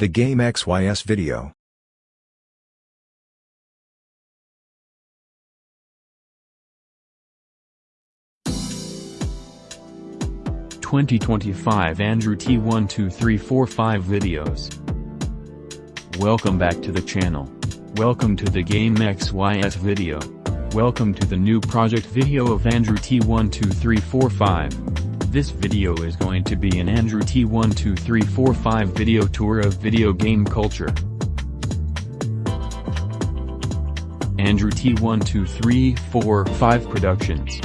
The Game XYS video. (2025) Andrew T 12345 videos. Welcome back to the channel. Welcome to the Game XYS video. Welcome to the new project video of Andrew T 12345. This video is going to be an Andrew T 12345 video tour of video game culture. Andrew T 12345 Productions.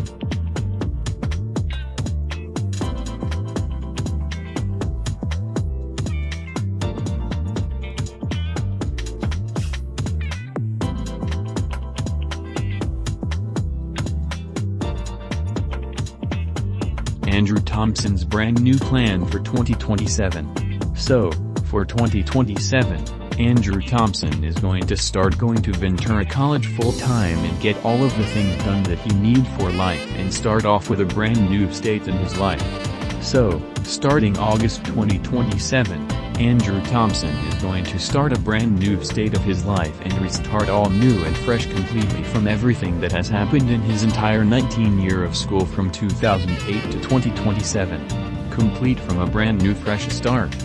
Andrew Thompson's brand new plan for 2027. So, for 2027, Andrew Thompson is going to start going to Ventura College full-time and get all of the things done that he needs for life and start off with a brand new state in his life. So, starting August 2027, Andrew Thompson is going to start a brand new state of his life and restart all new and fresh completely from everything that has happened in his entire 19-year of school from 2008 to 2027. Complete from a brand new fresh start.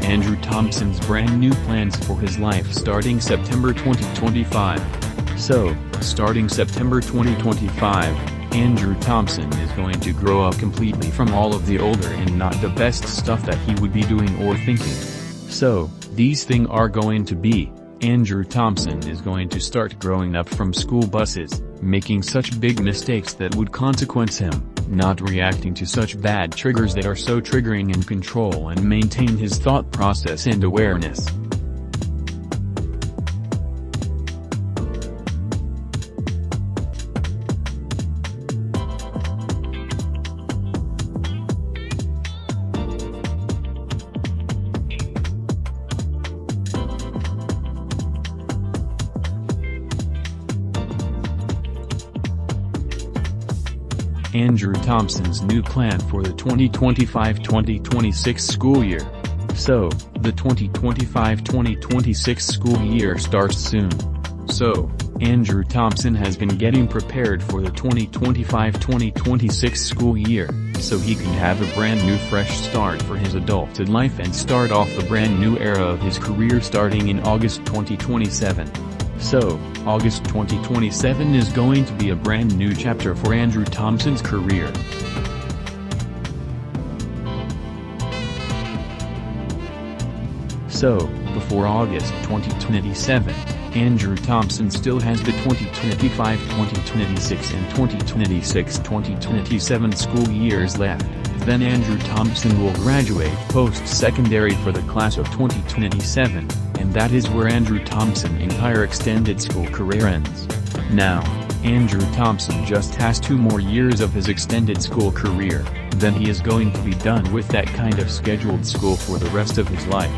Andrew Thompson's brand new plans for his life starting September 2025. So, starting September 2025, Andrew Thompson is going to grow up completely from all of the older and not the best stuff that he would be doing or thinking. So, these things are going to be, Andrew Thompson is going to start growing up from school buses, making such big mistakes that would consequence him, not reacting to such bad triggers that are so triggering, and control and maintain his thought process and awareness. Andrew Thompson's new plan for the 2025-2026 school year. So, the 2025-2026 school year starts soon. So, Andrew Thompson has been getting prepared for the 2025-2026 school year, so he can have a brand new fresh start for his adulthood life and start off the brand new era of his career starting in August 2027. So, August 2027 is going to be a brand new chapter for Andrew Thompson's career. So, before August 2027, Andrew Thompson still has the 2025-2026 and 2026-2027 school years left. Then Andrew Thompson will graduate post-secondary for the class of 2027, and that is where Andrew Thompson's entire extended school career ends. Now, Andrew Thompson just has 2 more years of his extended school career, then he is going to be done with that kind of scheduled school for the rest of his life.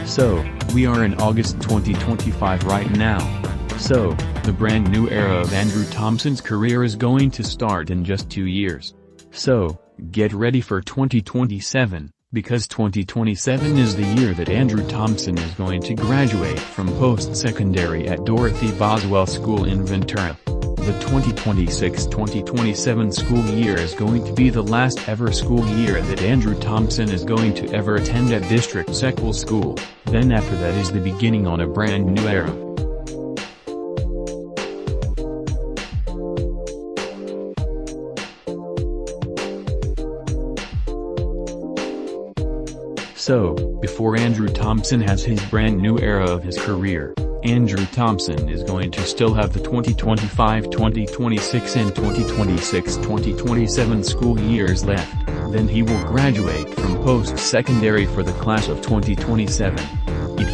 So, we are in August 2025 right now. So, the brand new era of Andrew Thompson's career is going to start in just 2 years. So, get ready for 2027, because 2027 is the year that Andrew Thompson is going to graduate from post-secondary at Dorothy Boswell School in Ventura. The 2026-2027 school year is going to be the last ever school year that Andrew Thompson is going to ever attend at District Sequel School, then after that is the beginning on a brand new era. So, before Andrew Thompson has his brand new era of his career, Andrew Thompson is going to still have the 2025-2026 and 2026-2027 school years left, then he will graduate from post-secondary for the class of 2027.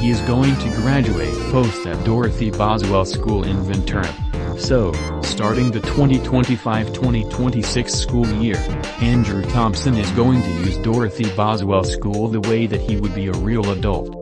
He is going to graduate post at Dorothy Boswell School in Ventura. So, starting the 2025-2026 school year, Andrew Thompson is going to use Dorothy Boswell School the way that he would be a real adult.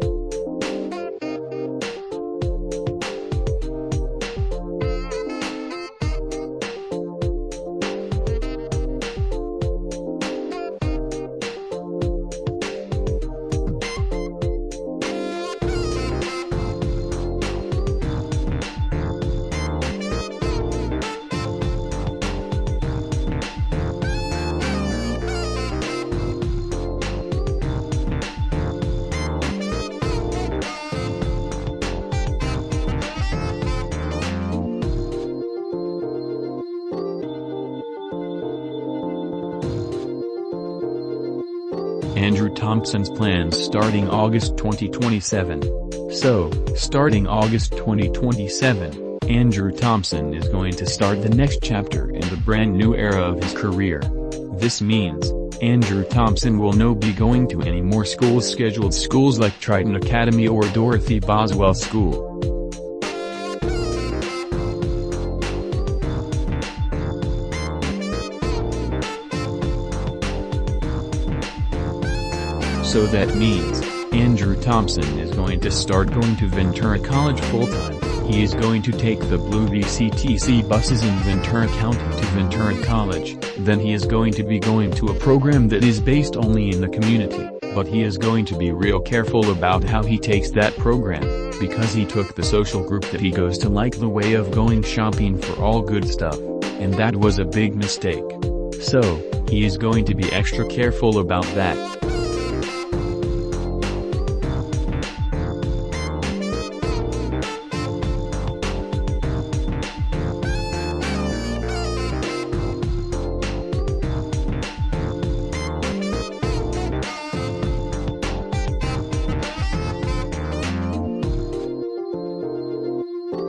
Andrew Thompson's plans starting August 2027. So, starting August 2027, Andrew Thompson is going to start the next chapter in the brand new era of his career. This means, Andrew Thompson will no be going to any more scheduled schools like Triton Academy or Dorothy Boswell School. So that means, Andrew Thompson is going to start going to Ventura College full-time. He is going to take the blue VCTC buses in Ventura County to Ventura College, then he is going to be going to a program that is based only in the community, but he is going to be real careful about how he takes that program, because he took the social group that he goes to like the way of going shopping for all good stuff, and that was a big mistake. So, he is going to be extra careful about that.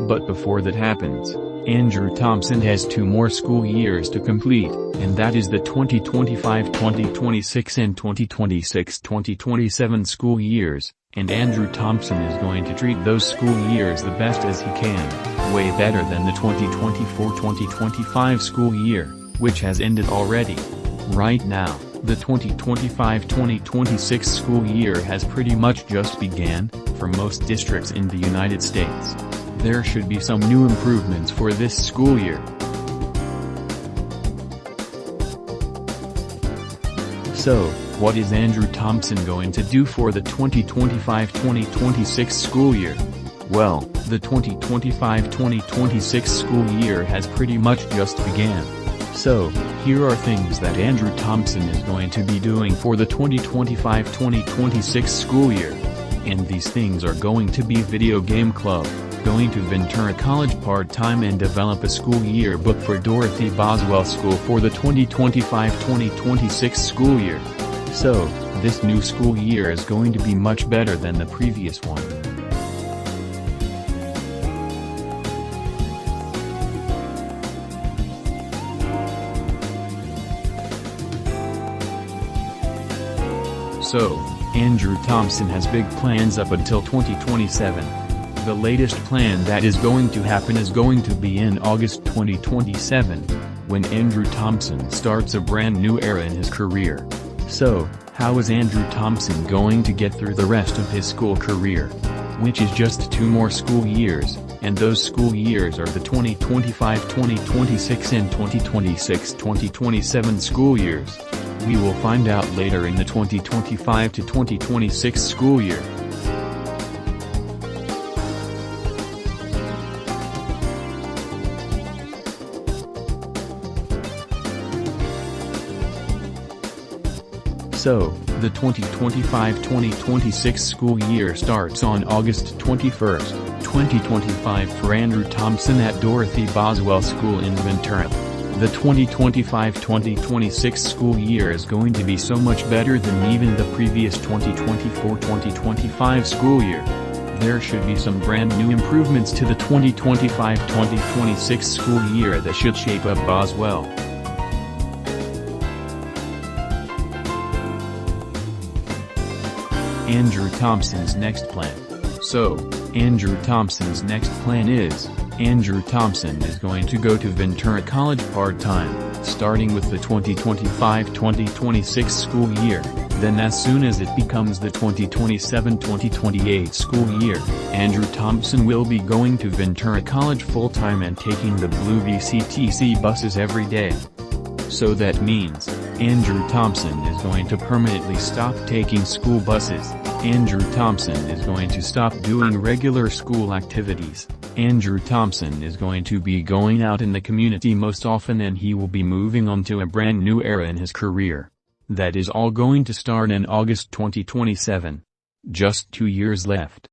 But before that happens, Andrew Thompson has 2 more school years to complete, and that is the 2025-2026 and 2026-2027 school years, and Andrew Thompson is going to treat those school years the best as he can, way better than the 2024-2025 school year, which has ended already. Right now, the 2025-2026 school year has pretty much just began, for most districts in the United States. There should be some new improvements for this school year. So, what is Andrew Thompson going to do for the 2025-2026 school year? Well, the 2025-2026 school year has pretty much just began. So, here are things that Andrew Thompson is going to be doing for the 2025-2026 school year. And these things are going to be video game club, going to Ventura College part-time and develop a school yearbook for Dorothy Boswell School for the 2025-2026 school year. So, this new school year is going to be much better than the previous one. So, Andrew Thompson has big plans up until 2027. The latest plan that is going to happen is going to be in August 2027, when Andrew Thompson starts a brand new era in his career. So, how is Andrew Thompson going to get through the rest of his school career? Which is just 2 more school years, and those school years are the 2025-2026 and 2026-2027 school years. We will find out later in the 2025 to 2026 school year. So, the 2025-2026 school year starts on August 21st, 2025 for Andrew Thompson at Dorothy Boswell School in Ventura. The 2025-2026 school year is going to be so much better than even the previous 2024-2025 school year. There should be some brand new improvements to the 2025-2026 school year that should shape up Boswell. Andrew Thompson's next plan. So, Andrew Thompson's next plan is, Andrew Thompson is going to go to Ventura College part-time, starting with the 2025-2026 school year. Then as soon as it becomes the 2027-2028 school year, Andrew Thompson will be going to Ventura College full-time and taking the blue VCTC buses every day. So that means, Andrew Thompson is going to permanently stop taking school buses. Andrew Thompson is going to stop doing regular school activities. Andrew Thompson is going to be going out in the community most often, and he will be moving on to a brand new era in his career. That is all going to start in August 2027. Just 2 years left.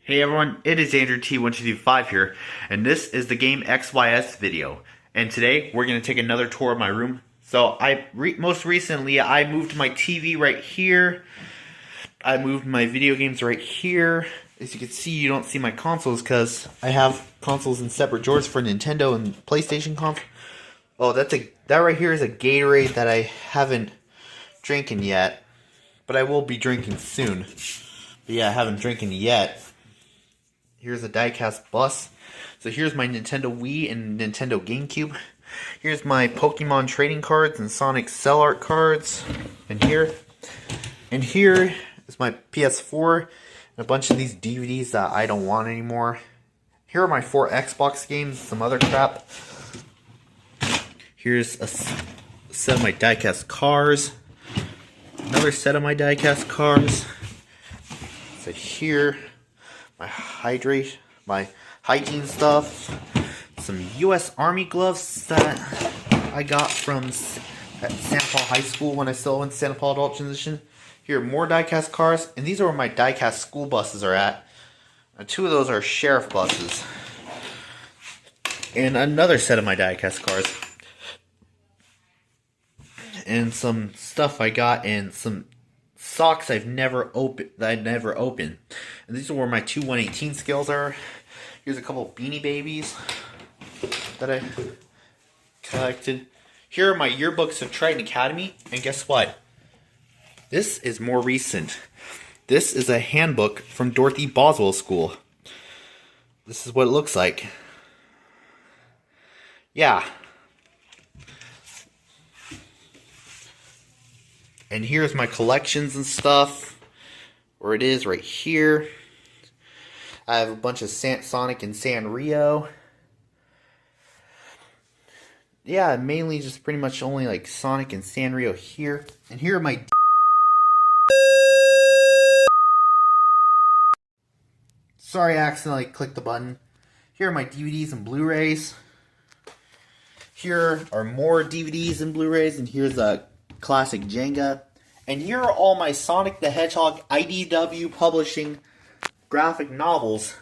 Hey everyone, it is Andrew T1225 here, and this is the Game XYS video. And today we're going to take another tour of my room. So most recently I moved my TV right here. I moved my video games right here. As you can see, you don't see my consoles because I have consoles in separate drawers for Nintendo and PlayStation console. Oh, that right here is a Gatorade that I haven't drinking yet, but I will be drinking soon. But yeah, I haven't drinking yet. Here's a diecast bus. So here's my Nintendo Wii and Nintendo GameCube. Here's my Pokemon trading cards and Sonic Cell Art cards. And here is my PS4 and a bunch of these DVDs that I don't want anymore. Here are my 4 Xbox games, some other crap. Here's a set of my diecast cars. Another set of my diecast cars. So here, my hygiene stuff, some U.S. Army gloves that I got from at Santa Paula High School when I still went to Santa Paula Adult Transition. Here, more diecast cars, and these are where my diecast school buses are at. 2 of those are sheriff buses. And another set of my diecast cars. And some stuff I got, and some socks I've never opened. And these are where my 2 118 scales are. Here's a couple Beanie Babies that I collected. Here are my yearbooks of Triton Academy, and guess what? This is more recent. This is a handbook from Dorothy Boswell School. This is what it looks like. Yeah. And here's my collections and stuff. Where it is right here. I have a bunch of Sonic and Sanrio. Yeah, mainly just pretty much only like Sonic and Sanrio here. And here are my... Sorry, I accidentally clicked the button. Here are my DVDs and Blu-rays. Here are more DVDs and Blu-rays. And here's a classic Jenga. And here are all my Sonic the Hedgehog IDW Publishing graphic novels,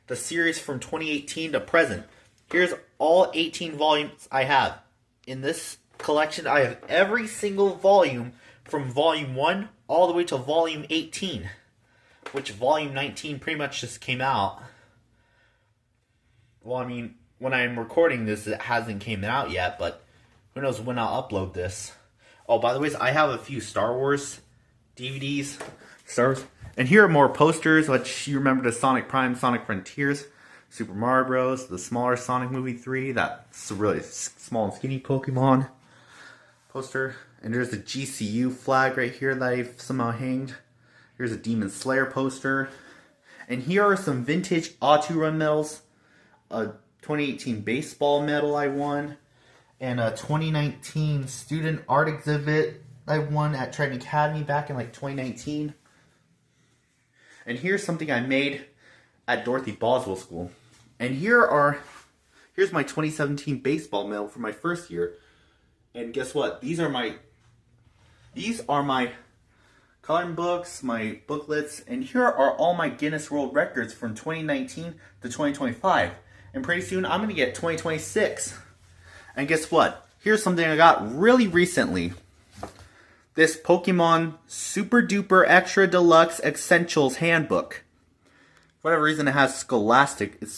the series from 2018 to present. Here's all 18 volumes I have. In this collection, I have every single volume from volume 1 all the way to volume 18, which volume 19 pretty much just came out. Well, I mean, when I'm recording this, it hasn't came out yet, but who knows when I'll upload this. Oh, by the way, I have a few Star Wars DVDs, stars. And here are more posters, which you remember the Sonic Prime, Sonic Frontiers, Super Mario Bros., the smaller Sonic Movie 3, that's a really small and skinny Pokemon poster. And there's the GCU flag right here that I've somehow hanged. Here's a Demon Slayer poster. And here are some vintage Run medals. A 2018 baseball medal I won. And a 2019 student art exhibit I won at Triton Academy back in like 2019. And here's something I made at Dorothy Boswell School. And here's my 2017 baseball medal for my first year. And guess what? These are my coloring books, my booklets, and here are all my Guinness World Records from 2019 to 2025. And pretty soon I'm going to get 2026. And guess what? Here's something I got really recently. This Pokemon Super Duper Extra Deluxe Essentials Handbook. For whatever reason it has Scholastic. It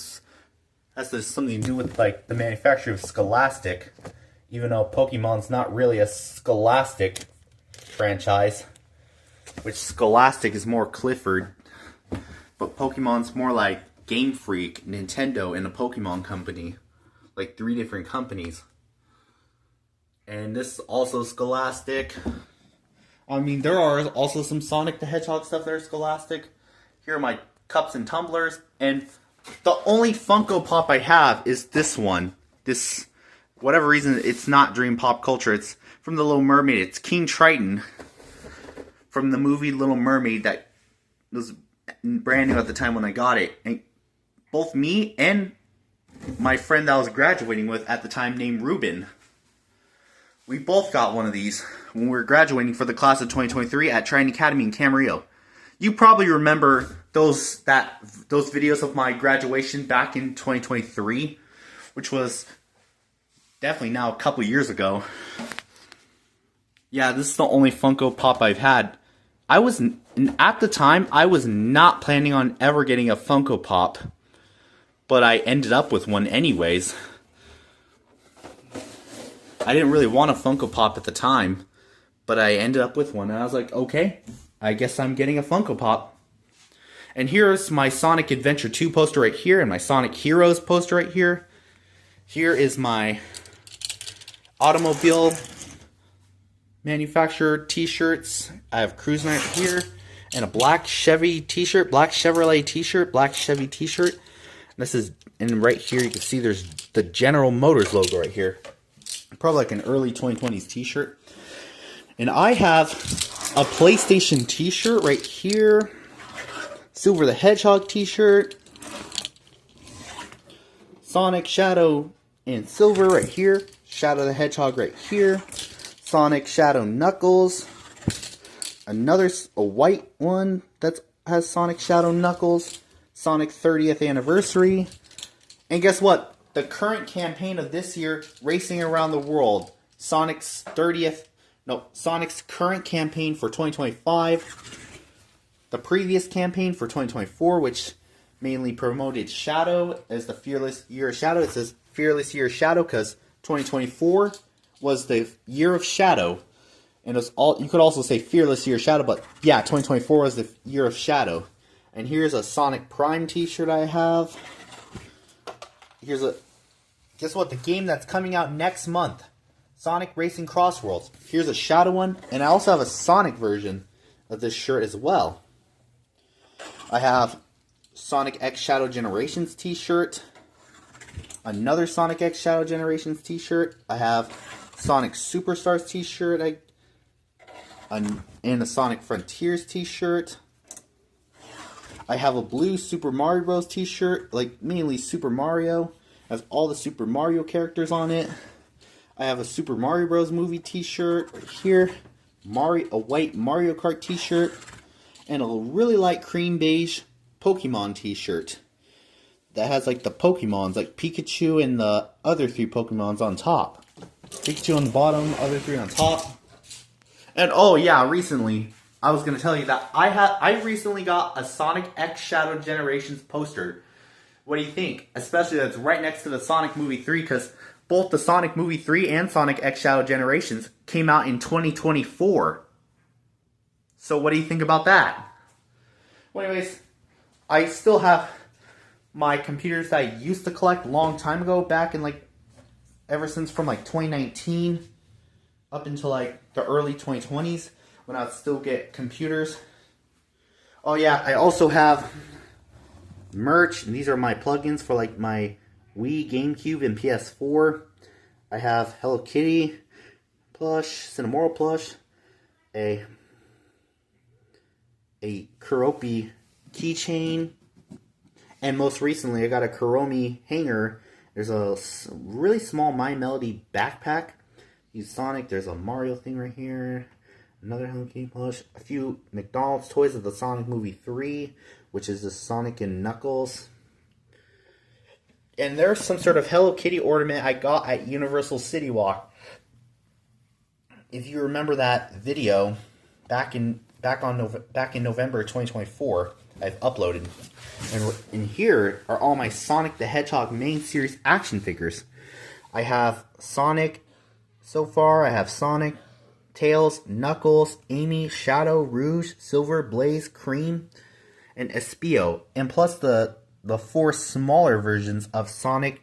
has something to do with like the manufacturer of Scholastic. Even though Pokemon's not really a Scholastic franchise. Which Scholastic is more Clifford. But Pokemon's more like Game Freak, Nintendo, and the Pokemon Company. Like 3 different companies. And this is also Scholastic. I mean, there are also some Sonic the Hedgehog stuff that are Scholastic. Here are my cups and tumblers. And the only Funko Pop I have is this one. This, whatever reason, it's not Dream Pop Culture. It's from The Little Mermaid. It's King Triton from the movie Little Mermaid that was brand new at the time when I got it. And both me and my friend that I was graduating with at the time named Ruben, we both got one of these when we were graduating for the class of 2023 at Triton Academy in Camarillo. You probably remember those videos of my graduation back in 2023, which was definitely now a couple years ago. Yeah, this is the only Funko Pop I've had. At the time, I was not planning on ever getting a Funko Pop, but I ended up with one anyways. I didn't really want a Funko Pop at the time, but I ended up with one, and I was like, okay, I guess I'm getting a Funko Pop. And here's my Sonic Adventure 2 poster right here, and my Sonic Heroes poster right here. Here is my automobile manufacturer t-shirts. I have Cruise Night here, and a black Chevy t-shirt, black Chevrolet t-shirt, black Chevy t-shirt. This is, and right here you can see there's the General Motors logo right here. Probably like an early 2020s t-shirt. And I have a PlayStation t-shirt right here. Silver the Hedgehog t-shirt. Sonic Shadow and Silver right here. Shadow the Hedgehog right here. Sonic Shadow Knuckles. A white one that has Sonic Shadow Knuckles. Sonic 30th Anniversary. And guess what? The current campaign of this year, Racing Around the World. Sonic's current campaign for 2025. The previous campaign for 2024, which mainly promoted Shadow as the Fearless Year of Shadow. It says Fearless Year of Shadow because 2024 was the Year of Shadow. And it was you could also say Fearless Year of Shadow, but yeah, 2024 was the Year of Shadow. And here's a Sonic Prime t-shirt I have. Guess what? The game that's coming out next month. Sonic Racing Crossworlds. Here's a Shadow one. And I also have a Sonic version of this shirt as well. I have Sonic X Shadow Generations t-shirt. Another Sonic X Shadow Generations t-shirt. I have Sonic Superstars t-shirt. And a Sonic Frontiers t-shirt. I have a blue Super Mario Bros. T-shirt, like mainly Super Mario. Has all the Super Mario characters on it. I have a Super Mario Bros. Movie T-shirt right here. A white Mario Kart T-shirt. And a really light cream beige Pokemon T-shirt. That has like the Pokemons, like Pikachu and the other 3 Pokemons on top. Pikachu on the bottom, other 3 on top. And oh yeah, recently, I was going to tell you that I recently got a Sonic X Shadow Generations poster. What do you think? Especially that's right next to the Sonic Movie 3, because both the Sonic Movie 3 and Sonic X Shadow Generations came out in 2024. So what do you think about that? Well, anyways, I still have my computers that I used to collect a long time ago, back in like, ever since from like 2019 up until like the early 2020s, when I would still get computers. Oh yeah, I also have merch, and these are my plugins for like my Wii, GameCube, and PS4. I have Hello Kitty plush, Cinnamoroll plush, a Kuropi keychain, and most recently I got a Kuromi hanger. There's a really small My Melody backpack. Use Sonic. There's a Mario thing right here. Another Hello Kitty plush. A few McDonald's toys of the Sonic movie 3, which is the Sonic and Knuckles. And there's some sort of Hello Kitty ornament I got at Universal City Walk. If you remember that video back in November 2024, I've uploaded. And in here are all my Sonic the Hedgehog main series action figures. I have Sonic so far. I have Sonic, Tails, Knuckles, Amy, Shadow, Rouge, Silver, Blaze, Cream, and Espio. And plus the 4 smaller versions of Sonic,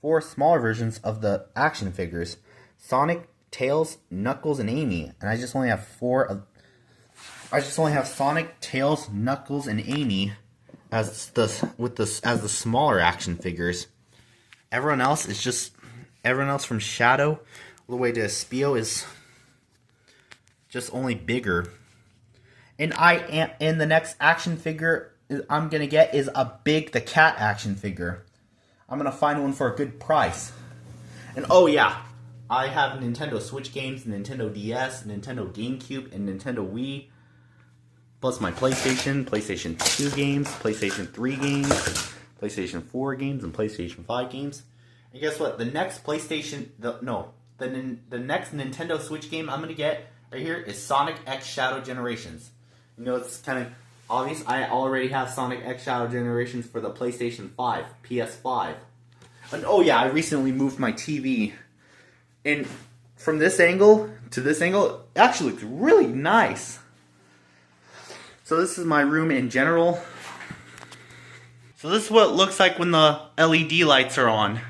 4 smaller versions of the action figures. Sonic, Tails, Knuckles, and Amy. And I just only have Sonic, Tails, Knuckles, and Amy as the smaller action figures. Everyone else from Shadow all the way to Espio is just only bigger. And the next action figure I'm gonna get is the cat action figure. I'm gonna find one for a good price. And oh yeah, I have Nintendo Switch games, Nintendo DS, Nintendo GameCube, and Nintendo Wii. Plus my PlayStation 2 games, PlayStation 3 games, PlayStation 4 games, and PlayStation 5 games. And guess what? The next the next Nintendo Switch game I'm gonna get right here is Sonic X Shadow Generations. You know, it's kind of obvious. I already have Sonic X Shadow Generations for the PlayStation 5, PS5. And oh yeah, I recently moved my TV. And from this angle to this angle, it actually looks really nice. So this is my room in general. So this is what it looks like when the LED lights are on.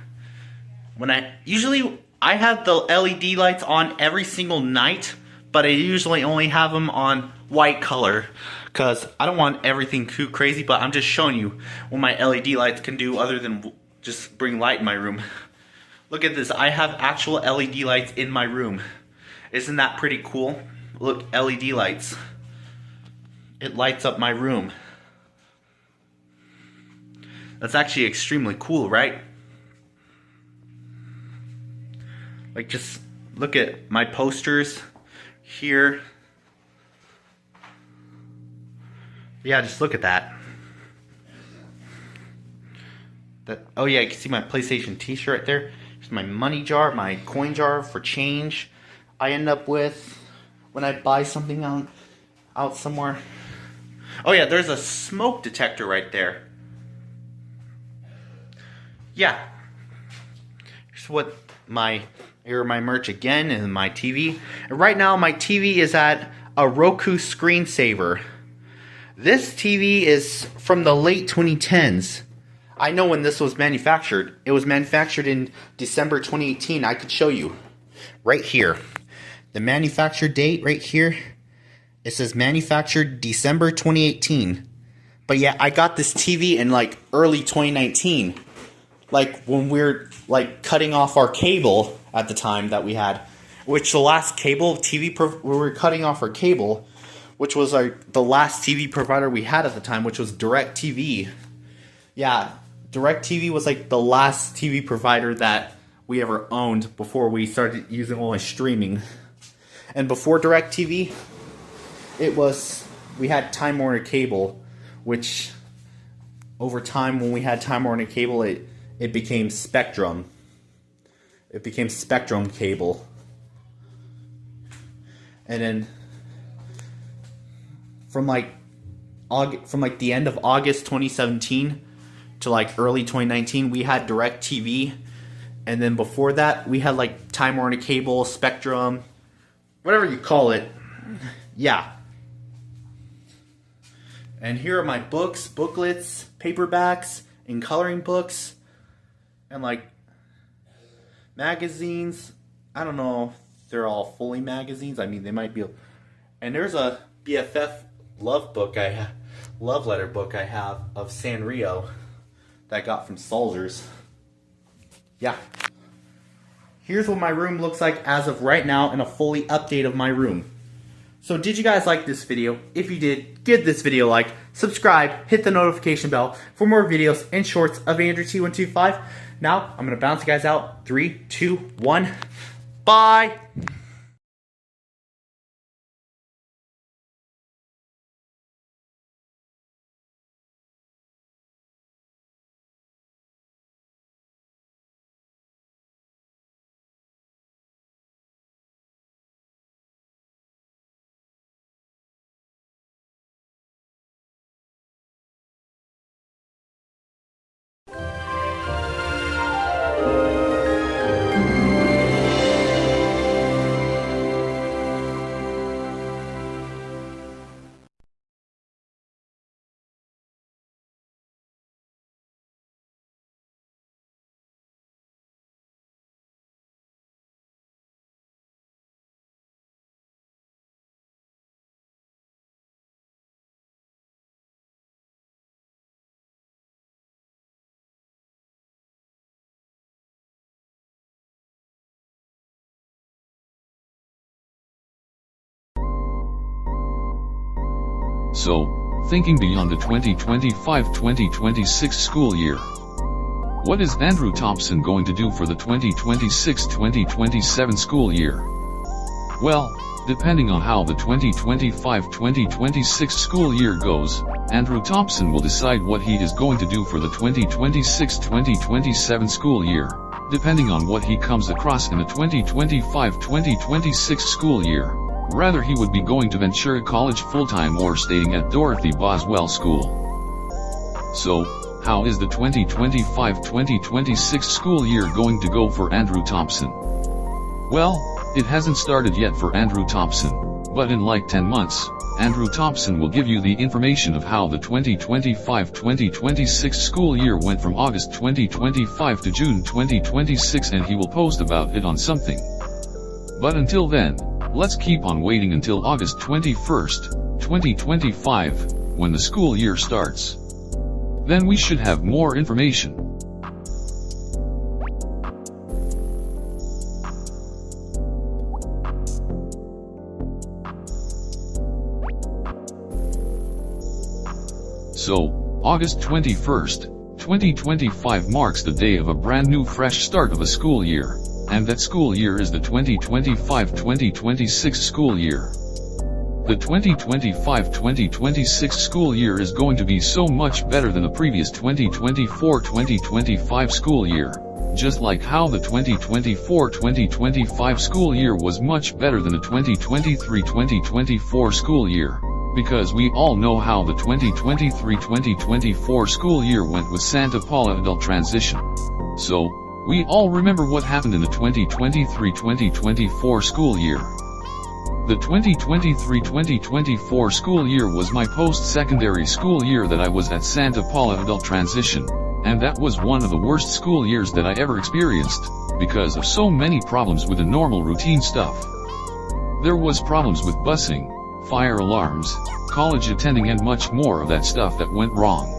Usually I have the LED lights on every single night, but I usually only have them on white color because I don't want everything too crazy, but I'm just showing you what my LED lights can do other than just bring light in my room. Look at this, I have actual LED lights in my room. Isn't that pretty cool? Look, LED lights. It lights up my room. That's actually extremely cool, right? Like, just look at my posters here. Yeah, just look at that. Oh yeah, you can see my PlayStation t-shirt right there. There's my money jar, my coin jar for change I end up with when I buy something out somewhere. Oh yeah, there's a smoke detector right there. Yeah. Here's here are my merch again, and my TV. And right now my TV is at a Roku screensaver. This TV is from the late 2010s. I know when this was manufactured. It was manufactured in December 2018. I could show you right here. The manufacture date right here. It says manufactured December 2018. But yeah, I got this TV in like early 2019. Like when we were like cutting off our cable at the time that we had. Which the last cable TV, we were cutting off our cable. Which was the last TV provider we had at the time, which was DirecTV. Yeah, DirecTV was like the last TV provider that we ever owned before we started using only streaming. And before DirecTV, we had Time Warner Cable, which over time when we had Time Warner Cable, it became Spectrum. It became Spectrum Cable. And then from the end of August 2017 to like early 2019, we had DirecTV. And then before that, we had like Time Warner Cable, Spectrum, whatever you call it. yeah. And here are my books, booklets, paperbacks, and coloring books, and like magazines. I don't know if they're all fully magazines. I mean, they might be. And there's a BFF love letter book I have of Sanrio that I got from Salzer's. Yeah. Here's what my room looks like as of right now, and a fully update of my room. So did you guys like this video? If you did, give this video a like, subscribe, hit the notification bell for more videos and shorts of Andrew T125. Now, I'm going to bounce you guys out. 3, 2, 1. Bye! So, thinking beyond the 2025-2026 school year. What is Andrew Thompson going to do for the 2026-2027 school year? Well, depending on how the 2025-2026 school year goes, Andrew Thompson will decide what he is going to do for the 2026-2027 school year, depending on what he comes across in the 2025-2026 school year. Rather he would be going to Ventura College full-time or staying at Dorothy Boswell School. So, how is the 2025-2026 school year going to go for Andrew Thompson? Well, it hasn't started yet for Andrew Thompson, but in like 10 months, Andrew Thompson will give you the information of how the 2025-2026 school year went from August 2025 to June 2026, and he will post about it on something. But until then, let's keep on waiting until August 21st, 2025, when the school year starts. Then we should have more information. So, August 21st, 2025 marks the day of a brand new fresh start of a school year. And that school year is the 2025-2026 school year. The 2025-2026 school year is going to be so much better than the previous 2024-2025 school year, just like how the 2024-2025 school year was much better than the 2023-2024 school year, because we all know how the 2023-2024 school year went with Santa Paula adult transition. So, we all remember what happened in the 2023-2024 school year. The 2023-2024 school year was my post-secondary school year that I was at Santa Paula adult transition, and that was one of the worst school years that I ever experienced, because of so many problems with the normal routine stuff. There was problems with busing, fire alarms, college attending, and much more of that stuff that went wrong.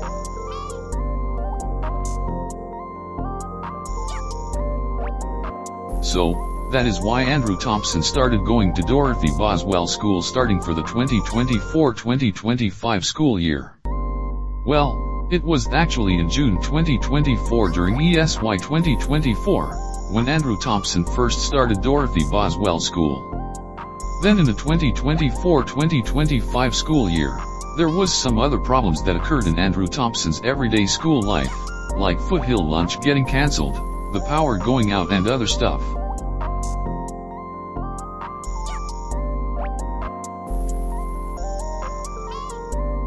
So, that is why Andrew Thompson started going to Dorothy Boswell School starting for the 2024-2025 school year. Well, it was actually in June 2024 during ESY 2024, when Andrew Thompson first started Dorothy Boswell School. Then in the 2024-2025 school year, there was some other problems that occurred in Andrew Thompson's everyday school life, like Foothill lunch getting cancelled, the power going out, and other stuff.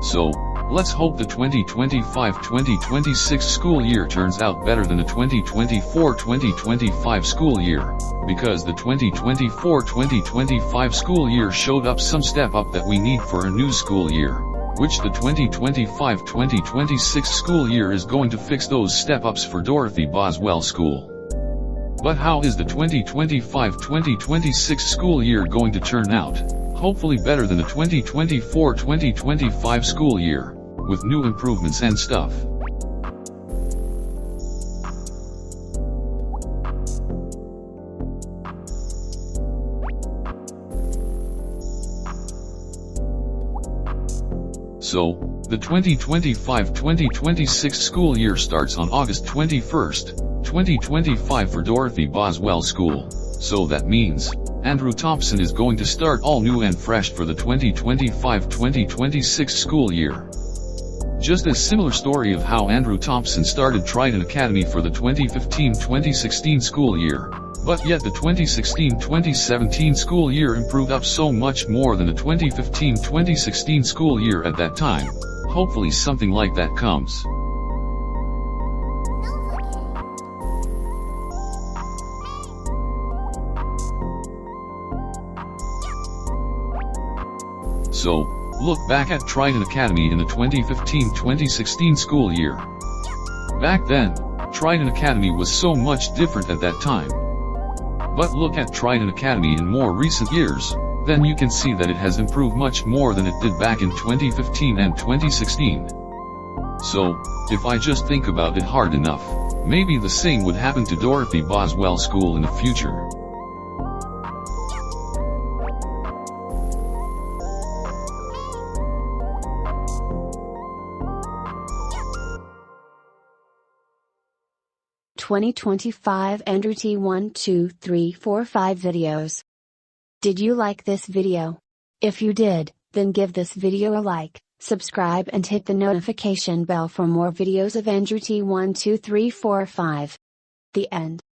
So, Let's hope the 2025-2026 school year turns out better than the 2024-2025 school year, because the 2024-2025 school year showed up some step up that we need for a new school year, which the 2025-2026 school year is going to fix those step ups for Dorothy Boswell School. But how is the 2025-2026 school year going to turn out? Hopefully better than the 2024-2025 school year, with new improvements and stuff. So, the 2025-2026 school year starts on August 21st, 2025 for Dorothy Boswell School, so that means Andrew Thompson is going to start all new and fresh for the 2025-2026 school year. Just a similar story of how Andrew Thompson started Trident Academy for the 2015-2016 school year, but yet the 2016-2017 school year improved up so much more than the 2015-2016 school year at that time. Hopefully something like that comes. So, look back at Trident Academy in the 2015-2016 school year. Back then, Trident Academy was so much different at that time. But look at Trident Academy in more recent years, then you can see that it has improved much more than it did back in 2015 and 2016. So, if I just think about it hard enough, maybe the same would happen to Dorothy Boswell School in the future. (2025) Andrew T 1 2 3 4 5 videos. Did you like this video? If you did, then give this video a like, subscribe and hit the notification bell for more videos of Andrew T 1 2 3 4 5. The end.